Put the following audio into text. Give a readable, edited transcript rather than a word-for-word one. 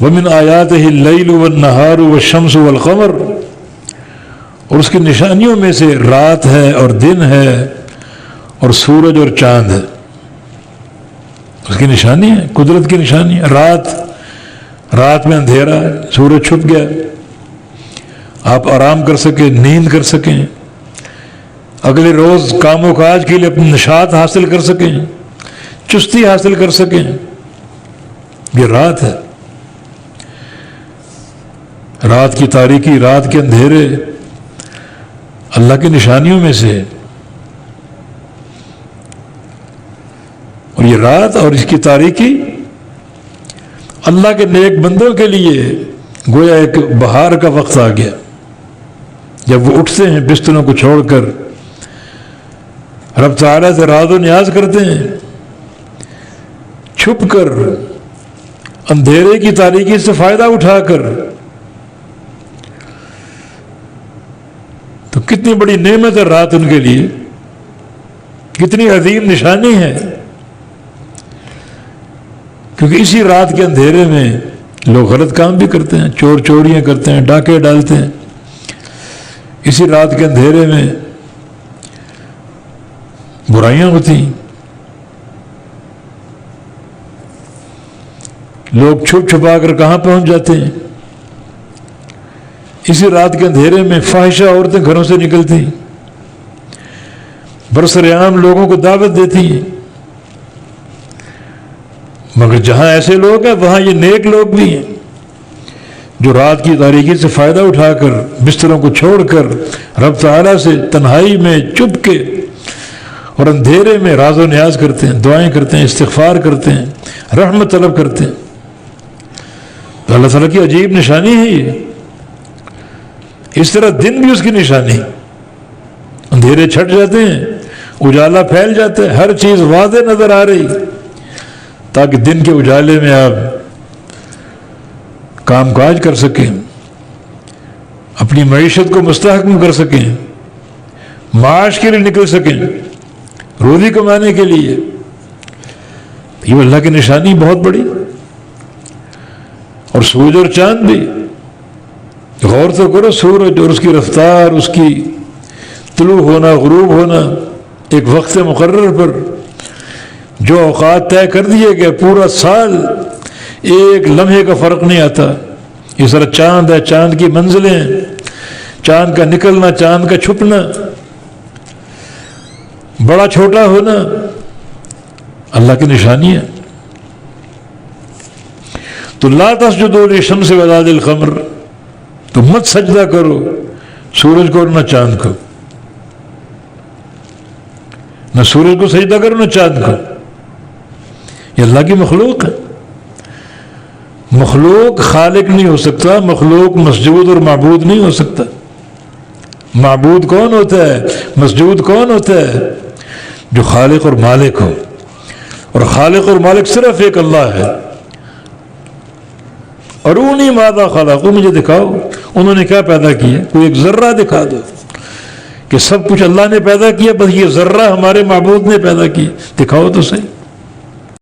ومن آیاتہ اللیل والنہار والشمس والقمر، اور اس کی نشانیوں میں سے رات ہے اور دن ہے اور سورج اور چاند ہے. اس کی نشانی ہے، قدرت کی نشانی ہے. رات میں اندھیرا ہے، سورج چھپ گیا، آپ آرام کر سکیں، نیند کر سکیں، اگلے روز کام و کاج کے لیے اپنی نشاط حاصل کر سکیں، چستی حاصل کر سکیں. یہ رات ہے. رات کی تاریکی، رات کے اندھیرے اللہ کی نشانیوں میں سے. اور یہ رات اور اس کی تاریکی اللہ کے نیک بندوں کے لیے گویا ایک بہار کا وقت آ گیا، جب وہ اٹھتے ہیں بستروں کو چھوڑ کر، رب تعالیٰ سے راز و نیاز کرتے ہیں، چھپ کر اندھیرے کی تاریکی سے فائدہ اٹھا کر. تو کتنی بڑی نعمت ہے رات ان کے لیے، کتنی عظیم نشانی ہے. کیونکہ اسی رات کے اندھیرے میں لوگ غلط کام بھی کرتے ہیں، چور چوریاں کرتے ہیں، ڈاکے ڈالتے ہیں. اسی رات کے اندھیرے میں برائیاں ہوتی ہیں. لوگ چھپ چھپا کر کہاں پہنچ جاتے ہیں. اسی رات کے اندھیرے میں فاحشہ عورتیں گھروں سے نکلتی ہیں، برسر عام لوگوں کو دعوت دیتی ہیں. مگر جہاں ایسے لوگ ہیں وہاں یہ نیک لوگ بھی ہیں جو رات کی تاریکی سے فائدہ اٹھا کر، بستروں کو چھوڑ کر رب تعالیٰ سے تنہائی میں چپ کے اور اندھیرے میں راز و نیاز کرتے ہیں، دعائیں کرتے ہیں، استغفار کرتے ہیں، رحمت طلب کرتے ہیں. تو اللہ تعالیٰ کی عجیب نشانی ہے یہ. اس طرح دن بھی اس کی نشانی. اندھیرے چھٹ جاتے ہیں، اجالا پھیل جاتا ہے، ہر چیز واضح نظر آ رہی، تاکہ دن کے اجالے میں آپ کام کاج کر سکیں، اپنی معیشت کو مستحکم کر سکیں، معاش کے لیے نکل سکیں، روزی کمانے کے لیے. یہ اللہ کی نشانی بہت بڑی. اور سورج اور چاند بھی غور تو کرو. سورج اور اس کی رفتار، اس کی طلوع ہونا، غروب ہونا ایک وقت مقرر پر، جو اوقات طے کر دیے گئے، پورا سال ایک لمحے کا فرق نہیں آتا. اس طرح چاند ہے، چاند کی منزلیں، چاند کا نکلنا، چاند کا چھپنا، بڑا چھوٹا ہونا اللہ کی نشانی ہے. تو لا تسجدوا للشمس ولا للقمر، تو مت سجدہ کرو سورج کو اور نہ چاند کو. نہ سورج کو سجدہ کرو نہ چاند کو. یہ اللہ کی مخلوق ہے. مخلوق خالق نہیں ہو سکتا، مخلوق مسجود اور معبود نہیں ہو سکتا. معبود کون ہوتا ہے، مسجود کون ہوتا ہے؟ جو خالق اور مالک ہو. اور خالق اور مالک صرف ایک اللہ ہے. ارونی ماذا خلقوا، مجھے دکھاؤ انہوں نے کیا پیدا کیا. کوئی ایک ذرہ دکھا دو کہ سب کچھ اللہ نے پیدا کیا، بس یہ ذرہ ہمارے معبود نے پیدا کیا. دکھاؤ تو صحیح.